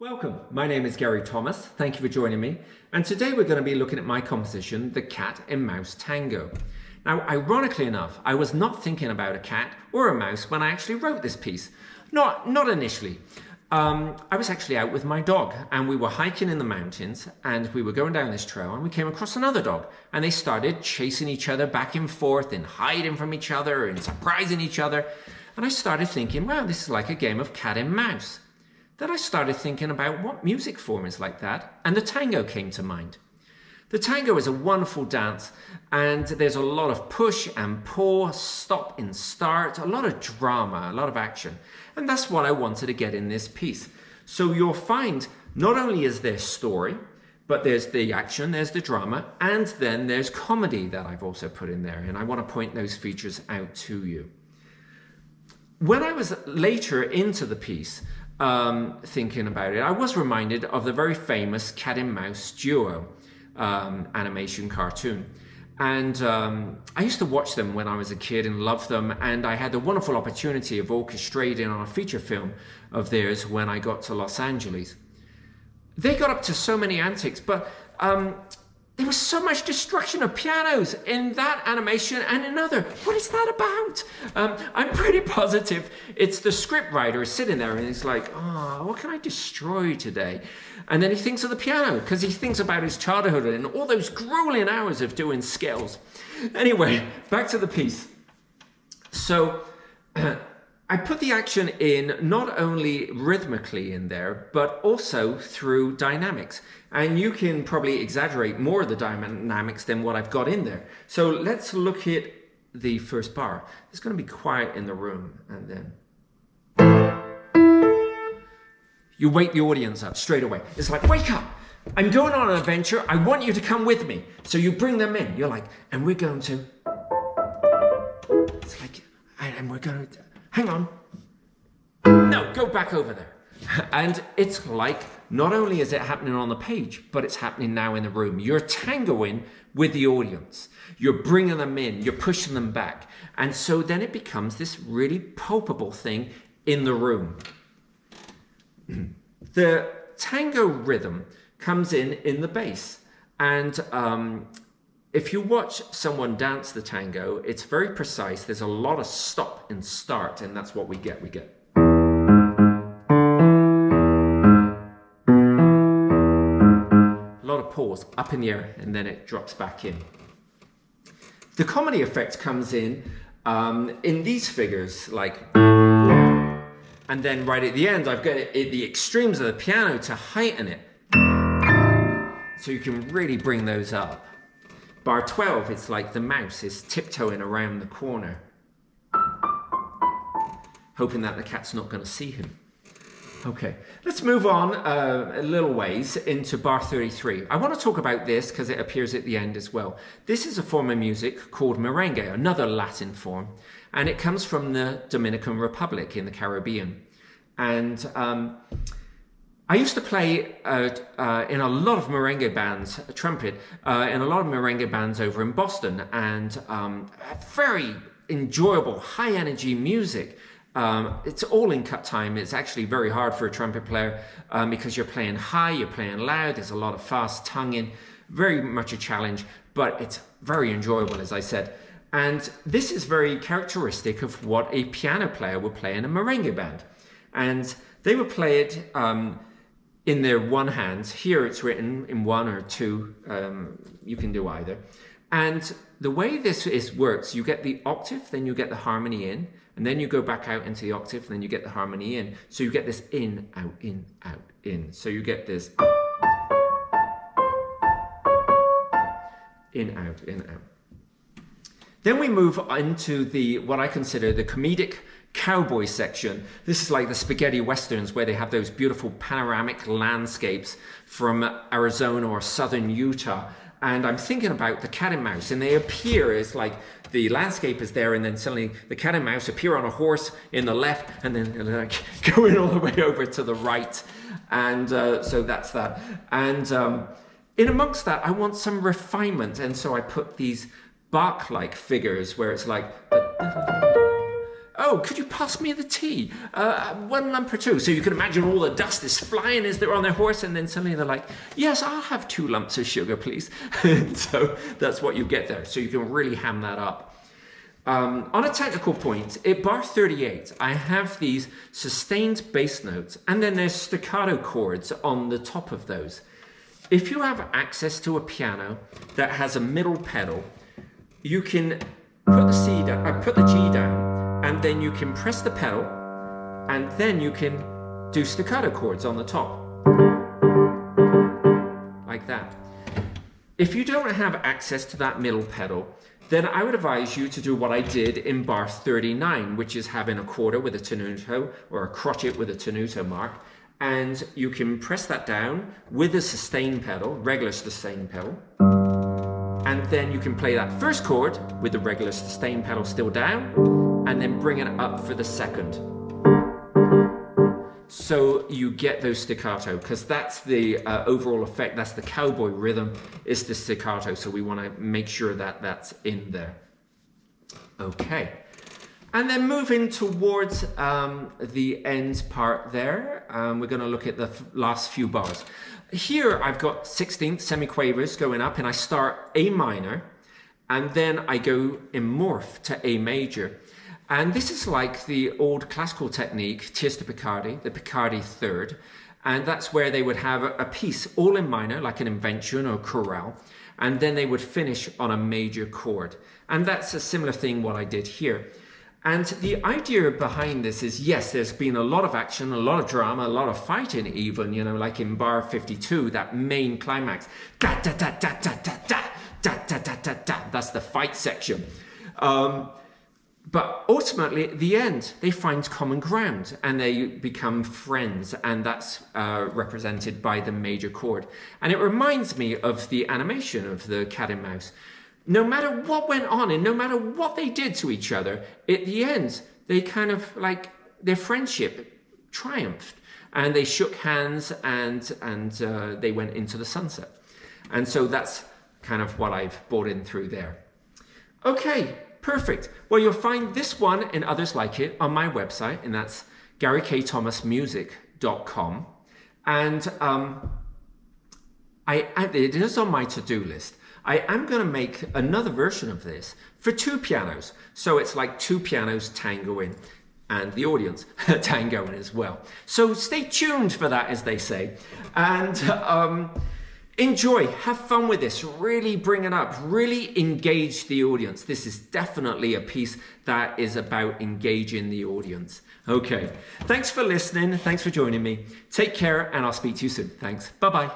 Welcome, my name is Gary Thomas, thank you for joining me, and today we're going to be looking at my composition, the Cat and Mouse Tango. Now, ironically enough, I was not thinking about a cat or a mouse when I actually wrote this piece. Not initially. I was actually out with my dog and we were hiking in the mountains and we were going down this trail and we came across another dog and they started chasing each other back and forth and hiding from each other and surprising each other. And I started thinking, wow, this is like a game of cat and mouse. Then I started thinking about what music form is like that, and the tango came to mind. The tango is a wonderful dance, and there's a lot of push and pull, stop and start, a lot of drama, a lot of action. And that's what I wanted to get in this piece. So you'll find not only is there story, but there's the action, there's the drama, and then there's comedy that I've also put in there, and I want to point those features out to you. When I was later into the piece, thinking about it, I was reminded of the very famous Cat and Mouse duo animation cartoon. And I used to watch them when I was a kid and loved them. And I had the wonderful opportunity of orchestrating on a feature film of theirs when I got to Los Angeles. They got up to so many antics, but there was so much destruction of pianos in that animation and another. What is that about? I'm pretty positive it's the script writer sitting there and he's like, oh, what can I destroy today? And then he thinks of the piano because he thinks about his childhood and all those grueling hours of doing scales. Anyway, back to the piece. So I put the action in not only rhythmically in there, but also through dynamics. And you can probably exaggerate more of the dynamics than what I've got in there. So let's look at the first bar. It's going to be quiet in the room, and then you wake the audience up straight away. It's like, wake up! I'm going on an adventure. I want you to come with me. So you bring them in. You're like, and we're going to... It's like, and we're going to... Hang on. No, go back over there. And it's like, not only is it happening on the page, but it's happening now in the room. You're tangoing with the audience. You're bringing them in, you're pushing them back. And so then it becomes this really palpable thing in the room. The tango rhythm comes in the bass. And if you watch someone dance the tango, it's very precise. There's a lot of stop and start, and that's what we get. We get a lot of pause up in the air, and then it drops back in. The comedy effect comes in these figures, like, and then right at the end, I've got it at the extremes of the piano to heighten it. So you can really bring those up. Bar 12, it's like the mouse is tiptoeing around the corner, hoping that the cat's not going to see him. Okay, let's move on a little ways into bar 33. I want to talk about this because it appears at the end as well. This is a form of music called merengue, another Latin form, and it comes from the Dominican Republic in the Caribbean. And I used to play in a lot of merengue bands, trumpet, in a lot of merengue bands over in Boston, and very enjoyable, high energy music. It's all in cut time. It's actually very hard for a trumpet player because you're playing high, you're playing loud, there's a lot of fast tonguing, very much a challenge, but it's very enjoyable, as I said. And this is very characteristic of what a piano player would play in a merengue band. And they would play it in their one hand. Here it's written in one or two, you can do either. And the way this works, you get the octave, then you get the harmony in, and then you go back out into the octave, and then you get the harmony in. So you get this in, out, in, out, in. So you get this in, out, in, out. Then we move into what I consider the comedic cowboy section. This is like the spaghetti westerns where they have those beautiful panoramic landscapes from Arizona or southern Utah. And I'm thinking about the cat and mouse, and they appear as like the landscape is there, and then suddenly the cat and mouse appear on a horse in the left, and then like going all the way over to the right. And so that's that. And in amongst that, I want some refinement, and so I put these Bach-like figures where it's like oh, could you pass me the tea? 1 lump or 2. So you can imagine all the dust is flying as they're on their horse, and then suddenly they're like, yes, I'll have 2 lumps of sugar, please. So that's what you get there. So you can really ham that up. On a technical point, at bar 38, I have these sustained bass notes, and then there's staccato chords on the top of those. If you have access to a piano that has a middle pedal, you can put the C down, put the G down, and then you can press the pedal, and then you can do staccato chords on the top, like that. If you don't have access to that middle pedal, then I would advise you to do what I did in bar 39, which is having a quarter with a tenuto or a crotchet with a tenuto mark. And you can press that down with a sustain pedal, regular sustain pedal. And then you can play that first chord with the regular sustain pedal still down, and then bring it up for the second. So you get those staccato, because that's the overall effect, that's the cowboy rhythm, is the staccato. So we want to make sure that that's in there. Okay. And then moving towards the end part there, we're going to look at the last few bars. Here I've got 16th semiquavers going up, and I start A minor, and then I go in morph to A major. And this is like the old classical technique, tierce de Picardy, the Picardy third. And that's where they would have a piece all in minor, like an invention or chorale, and then they would finish on a major chord. And that's a similar thing what I did here. And the idea behind this is, yes, there's been a lot of action, a lot of drama, a lot of fighting even, you know, like in bar 52, that main climax, da da da da da da da da da da da da, that's the fight section. But ultimately, at the end, they find common ground and they become friends, and that's represented by the major chord. And it reminds me of the animation of the Cat and Mouse. No matter what went on and no matter what they did to each other, at the end, they kind of like, their friendship triumphed, and they shook hands and they went into the sunset. And so that's kind of what I've brought in through there. Okay. Perfect. Well, you'll find this one and others like it on my website, and that's GaryKThomasmusic.com. And it is on my to-do list. I am going to make another version of this for 2 pianos. So it's like 2 pianos tangoing, and the audience tangoing as well. So stay tuned for that, as they say. And enjoy, have fun with this, really bring it up, really engage the audience. This is definitely a piece that is about engaging the audience. Okay, thanks for listening, thanks for joining me. Take care, and I'll speak to you soon. Thanks, bye-bye.